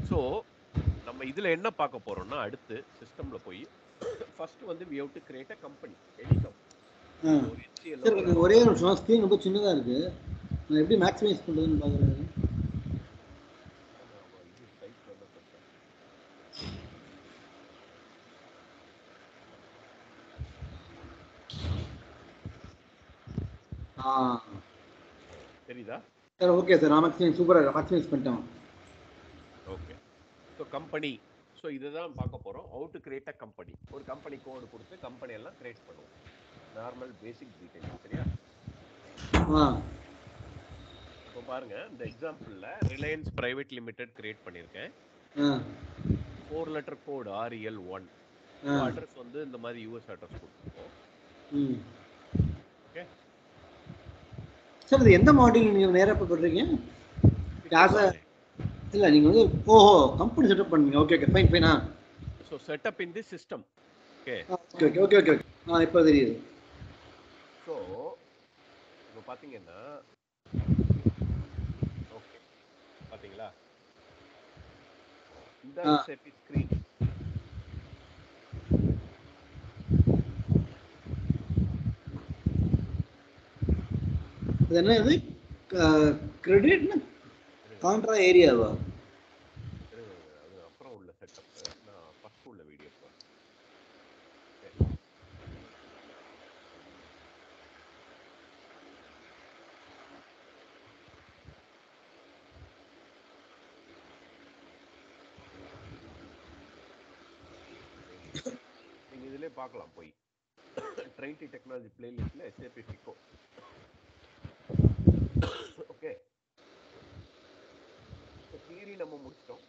So நம்ம இதில் என்ன பார்க்க போகிறோம்னா அடுத்து சிஸ்டமில் போய் ஃபர்ஸ்ட் வந்து we have to create a company, any company. ஒரு HCL சார் கொஞ்சம் ஒரே நிமிஷம், ஸ்க்ரீன் ரொம்ப சின்னதாக இருக்குது, நான் எப்படி மேக்ஸிமைஸ் பண்ணுறதுன்னு பார்க்குறேன். இது சைஸ் நல்லா பெருசா தெரியுதா சார்? ஓகே சார், நான் மேக்ஸிமைஸ் சூப்பராக மேக்ஸிமைஸ் பண்ணிட்டேன். ஓகே, ஸோ கம்பெனி, ஸோ இதுதான் பார்க்க போகிறோம். How to create a company. ஒரு கம்பெனி கோடு கொடுத்து கம்பெனி எல்லாம் கிரியேட் பண்ணுவோம். நார்மல் பேசிக் டீடைல். சரியா? இப்போ பாருங்க, இந்த எக்ஸாம்பிளில் ரிலையன்ஸ் பிரைவேட் லிமிடெட் கிரியேட் பண்ணியிருக்கேன். 4 லெட்டர் கோடு REL1. அட்ரஸ் வந்து இந்த மாதிரி யூஎஸ் அட்ரஸ் கொடுத்துருக்கோம். ஓகே சார், இது எந்த மாடல் நீங்கள் நேராக போடுறீங்க? இல்லை, நீங்கள் வந்து ஓஹோ கம்பெனி செட்டப் பண்ணுங்க. ஓகே ஓகே, ஃபைன் ஃபைனா. So setup in the system. Okay okay okay okay okay, இப்போ தெரியுது. ஸோ இப்போ பார்த்தீங்கன்னா, ஓகே பார்த்தீங்களா, இந்த SAP ஸ்க்ரீன். இது என்ன, இது கிரெடிட் கான்ட்ரா ஏரியாவா? அது அப்புறம் உள்ள செட்டப், நான் ஃபர்ஸ்ட் உள்ள வீடியோ போகிறேன். நீங்க இதிலே பார்க்கலாம் போய், TrainT Technology பிளேலிஸ்ட்ல SAP FICO. Okay, so theory நம்ம முடிச்சிட்டோம்.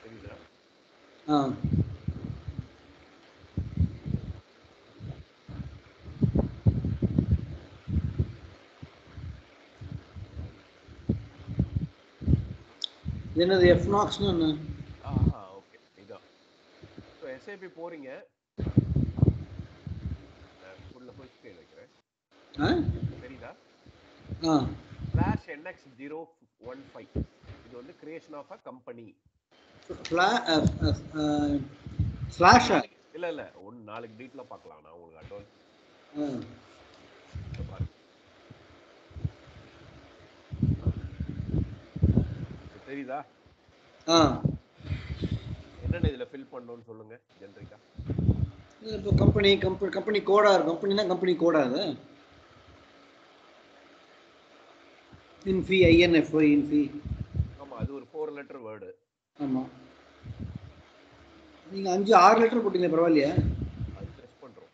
தெரியுதா? என்னது எஃப்நாக்ஸ்னு என்ன? ஓகே, இதான். ஸோ SAP போறீங்க, ஃபுல் ஸ்க்ரீன் வைக்கிறேன். தெரியுதா? /NX015. இது வந்து கிரியேஷன் ஆஃப் அ கம்பெனி. இல்ல ஒன்னு நாளைக்கு டீட்டெயிலா பார்க்கலாம். நான் உங்களுக்கு அட்வான்ஸ் பாருங்க. தெரியுதா? என்னென்ன இதுல ஃபில் பண்ணணும்னு சொல்லுங்க ஜெனரிக்கா. இப்போ கம்பெனி கோடா இருக்கும். கம்பெனினா கம்பெனி கோடா அது. இன்ஃபி INFI இன்ஃபி. ஆமா, அது ஒரு 4 லெட்டர் வேர்டு. ஆமா, நீங்க 5-6 லெட்டர் போட்டீங்க, பரவாயில்லையா? அது டெஸ்ட் பண்றோம்.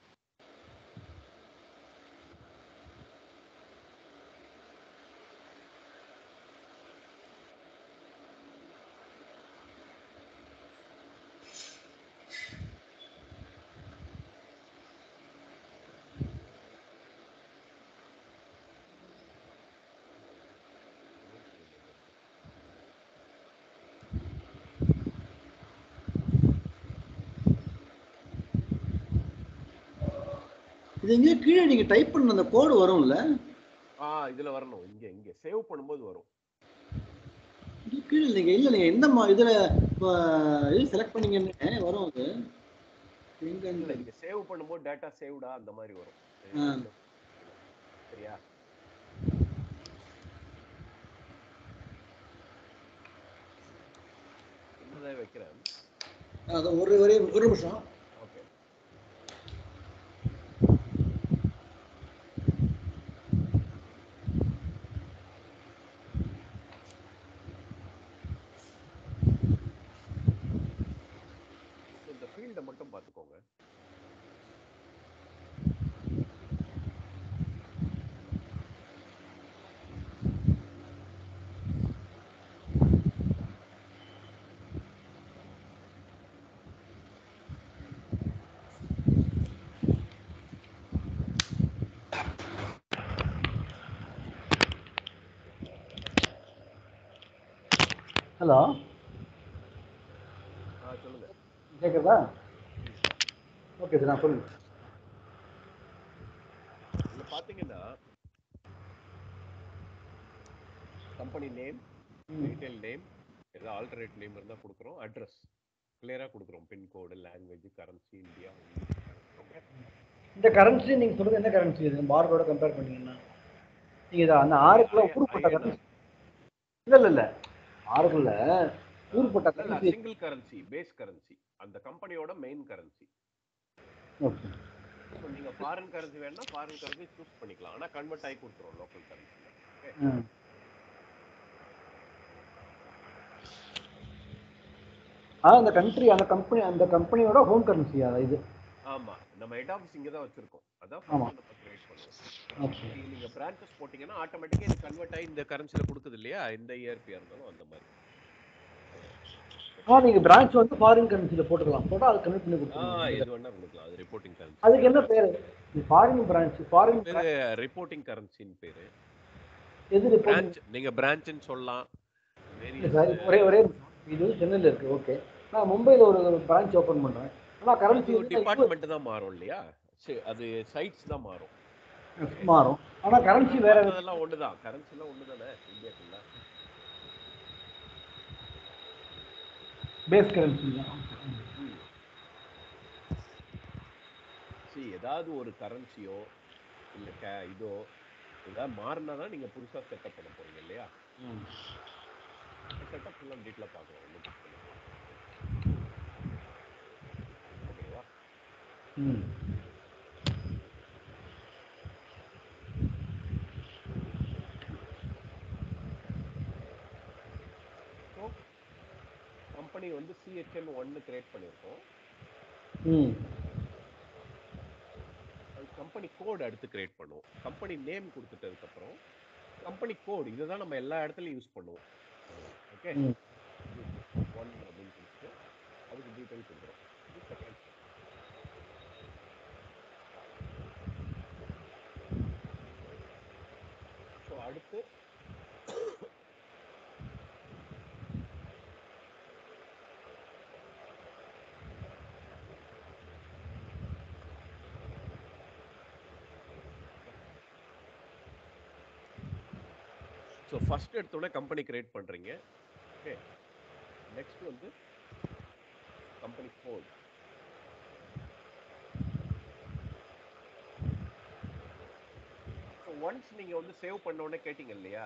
இது எங்க கீழே நீங்க டைப் பண்ண அந்த கோட் வரும்ல? இதுல வரணும். இங்க சேவ் பண்ணும்போது வரும். கீழே நீங்க இல்ல எந்த இதுல இது செலக்ட் பண்ணீங்கன்னு வரும். அது எங்க இல்ல, இங்க சேவ் பண்ணும்போது டேட்டா சேவ்டா அந்த மாதிரி வரும். சரியா? என்னதான் வைக்கிறேன். அது ஒரு நிமிஷம். ஓகே, இந்த ஃபீல்டை மட்டும் பார்த்துக்கோங்க. ஹலோ கேட்குறதா? ஓகே சார், நான் சொல்லுங்கள். இதில் பார்த்தீங்கன்னா கம்பெனி நேம், ரீட்டைல் நேம், ஏதாவது ஆல்டர்னேட் நேம் இருந்தால் கொடுக்குறோம். அட்ரஸ் கிளியராக கொடுக்குறோம். Pincode, language, currency, India, English. Okay. இந்த கரன்சி நீங்கள் சொல்கிறது என்ன கரன்சி? இது பார்டரோட கம்பேர் பண்ணிங்கன்னா நீங்கள் இதை அந்த 6 ஊருப்பட்ட கரன்சி இல்லை 6 ஊருப்பட்ட currency. Single currency, base currency, அந்த கம்பெனியோட மெயின் கரன்சி. ஓகே. ஸோ நீங்கள் ஃபாரின் கரன்சி வேணும்னா ஃபாரின் கரன்சி சூஸ் பண்ணிக்கலாம். ஆனால் கன்வெர்ட் ஆகி கொடுத்துரும் லோக்கல் கரன்சியில். ஓகே. அந்த கண்ட்ரி, அந்த கம்பெனியோட ஹோம் கரன்சியா இது? ஆமாம், நம்ம ஹெட் ஆஃபீஸ் இங்கே தான் வச்சுருக்கோம். அதான் ஃபர்ஸ்ட் நம்ம கிரியேட் பண்ணுவோம். நீங்கள் பிரான்ச்சஸ் போட்டிங்கன்னா ஆட்டோமேட்டிக்காக இது கன்வெர்ட் ஆகி இந்த கரன்சியில் கொடுக்குது இல்லையா, இந்த இயர்பியாக இருந்தாலும் அந்த மாதிரி. நீங்கள் பிரான்ச் வந்து ஃபாரின் கரன்சியில் போட்டுக்கலாம். போட்டால் அது கன்வெர்ட் பண்ணி கொடுத்துருவோம். எது வேணா கொடுக்கலாம். அது ரிப்போர்ட்டிங் கரன்சி. அதுக்கு என்ன பேர்? ஃபாரின் பிரான்ச், ஃபாரின் பேர் ரிப்போர்ட்டிங் கரன்சின்னு பேர். எது ரிப்போர்ட்டிங்? நீங்கள் பிரான்ச்னு சொல்லலாம். ஒரே இது சென்னையில் இருக்குது. ஓகே. நான் மும்பையில் ஒரு பிரான்ச் ஓப்பன் பண்ணுறேன். ஆனால் கரன்சி டிபார்ட்மெண்ட் தான் மாறும் இல்லையா, அது சைட்ஸ் தான் மாறும். ஆனால் கரன்சி வேற. அதெல்லாம் ஒன்று தான், கரன்சிலாம் ஒன்று தானே இந்தியாக்குள்ள. பேஸ் கரன்சி தான். ஏதாவது ஒரு கரன்சியோ இல்லை இதோ ஏதாவது மாறினா தான் நீங்கள் புதுசாக செட்டப் பண்ண போகிறீங்க இல்லையா. செட்டப் ஃபுல்லாக டீட்டெயிலாக பார்க்குறோம். ஒன்றும் பிரச்சனை இல்லை. ஓகேவா? ஸோ கம்பெனி வந்து CHN 1 கிரியேட் பண்ணியிருக்கோம். அது கம்பெனி கோடு அடுத்து கிரியேட் பண்ணுவோம். கம்பெனி நேம் கொடுத்துட்டதுக்கப்புறம் கம்பெனி கோடு இதை தான் நம்ம எல்லா இடத்துலையும் யூஸ் பண்ணுவோம். ஓகே. 1 அப்படின்னு கொடுத்துட்டு அதுக்கு டீட்டெயில் கொடுக்குறோம். இது செகண்ட் ஸ்டெப். ஸோ அடுத்து ஃபர்ஸ்ட் எடுத்தோடனே கம்பெனி கிரியேட் பண்ணுறீங்க. ஓகே. நெக்ஸ்ட் வந்து கம்பெனி கோட். ஸோ ஒன்ஸ் நீங்கள் வந்து சேவ் பண்ண உடனே கேட்டிங்க இல்லையா,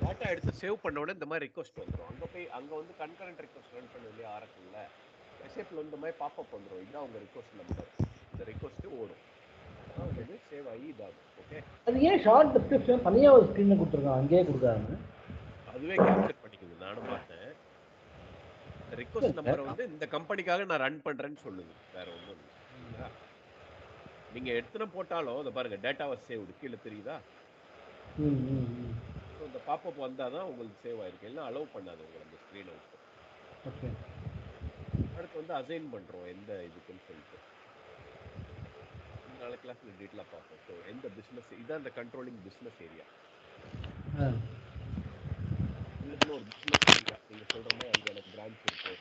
டேட்டா எடுத்து சேவ் பண்ண உடனே இந்த மாதிரி ரிக்வஸ்ட் வந்துடும். அங்கே வந்து கன்கரண்ட் ரிக்வஸ்ட் ரன் பண்ணும் இல்லையா ஆரக்கிளில். SAPல இந்த மாதிரி பாப்அப் வந்துடும். இதுதான் உங்கள் ரிக்வஸ்ட் நம்பர். இந்த ரிக்வஸ்ட் ஓடும். அதான் உங்களுக்கு சேவ் ஆகி இதாகும். ஓகே. அது ஏன் ஷார்ட் டிஸ்கிரிப்ஷன் தனியாக ஒரு ஸ்க்ரீனில் கொடுத்துருக்காங்க, அங்கேயே கொடுக்குறாங்க? அதுவே கேப்சர் பண்ணிக்குது. நானும் பார்த்தேன். இந்த ரிக்வஸ்ட் நம்பரை வந்து இந்த கம்பெனிக்காக நான் ரன் பண்ணுறேன்னு சொல்லுது, வேற ஒன்றும் இல்லை. சரிங்களா? நீங்கள் எடுத்துன போட்டாலும் அதை பாருங்க, டேட்டாவை சேவ்டு கீழே தெரியுதா. ஸோ இந்த பாப்அப் வந்தால் தான் உங்களுக்கு சேவ் ஆயிருக்கு. எல்லாம் அலோவ் பண்ணாது உங்களை அந்த ஸ்க்ரீனை விட்டு. ஓகே. அடுத்து வந்து அசைன் பண்ணுறோம் எந்த இதுக்குன்னு சொல்லிட்டு. நாளை கிளாஸில் டீட்டெயிலாக பார்ப்போம். ஸோ எந்த பிஸ்னஸ் இதான் இந்த கண்ட்ரோலிங் பிஸ்னஸ் ஏரியா. உங்களுக்குன்னு ஒரு பிஸ்னஸ் ஏரியா நீங்கள் சொல்கிற மாதிரி அங்கே எனக்கு பிரான்ச் இருக்குது,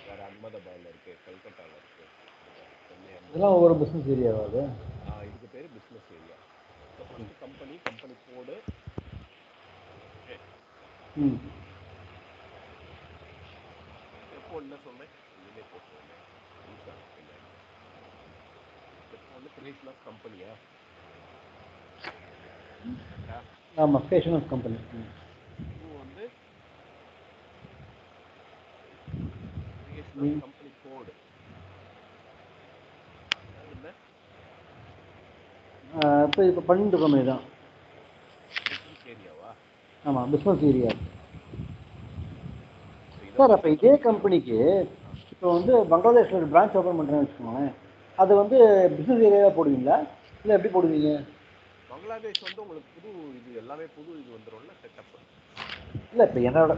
வேறு அகமதாபாத்தில் இருக்குது, கல்கட்டாவில் இருக்குது, சென்னை, இதெல்லாம் ஒவ்வொரு பிஸ்னஸ் ஏரியாவாது. இதுக்கு பேர் business area. So first company code. Okay. Step 1 சொன்னேன், இனிமே போட்டுருவோம். ஈஸியாக இருக்கும் பின்னாடி. ஸ்டெப் 1 கிரியேஷன் ஆஃப் கம்பெனியா. ஆமாம், கிரியேஷன் ஆஃப் கம்பெனி. 2 வந்து கிரியேஷன் ஆஃப் கம்பெனி கோடு. அது என்ன? இப்போ பண்ணிட்டு இருக்கோமே தான். பிஸ்னஸ் ஏரியாவா? ஆமாம், பிஸ்னஸ் ஏரியா. சார், அப்போ இதே கம்பெனிக்கு இப்போ வந்து பங்களாதேஷில் ஒரு பிரான்ச் ஓப்பன் பண்ணுறேன்னு வச்சுக்கோங்களேன், அது வந்து பிஸ்னஸ் ஏரியாவாக போடுவீங்களா இல்லை எப்படி போடுவீங்க? பங்களாதேஷ் வந்து உங்களுக்கு புது இது எல்லாமே புது இது வந்துடும்ல செட்டப். இல்லை, இப்போ என்னோட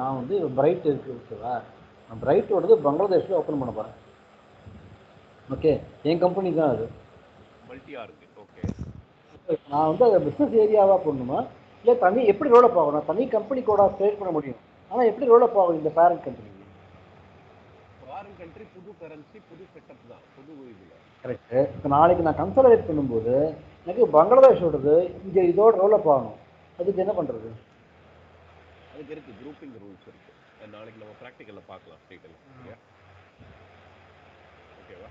நான் வந்து பிரைட் இருக்குது ஓகேவா, நான் பிரைட்டோடது பங்களாதேஷில் ஓப்பன் பண்ண போகிறேன். ஓகே, என் கம்பெனி தான் அது. Multi arc. ஓகே. நான் வந்து அதை பிஸ்னஸ் ஏரியாவாக போடணுமா இல்லை எப்படி ரோலப் ஆகும்? நான் தனி கம்பெனி கோடாக கிரியேட் பண்ண முடியும், ஆனால் எப்படி ரோலப் ஆகும் இந்த பேரண்ட் கம்பெனிக்கு? ஃபாரின் கண்ட்ரி, புது கரன்சி, புது செட்டப் தான், புது இதுல. கரெக்ட். இப்போ நாளைக்கு நான் கன்சாலிடேட் பண்ணும்போது எனக்கு பங்களாதேஷோடது இங்கே இதோட டெவலப் ஆகணும். அதுக்கு என்ன பண்றது? அதுக்கு இருக்கு, குரூப்பிங் ரூல்ஸ் இருக்கு. நாளைக்கு நம்ம ப்ராக்டிக்கல்ல பார்க்கலாம் டீடைல். ஓகேவா?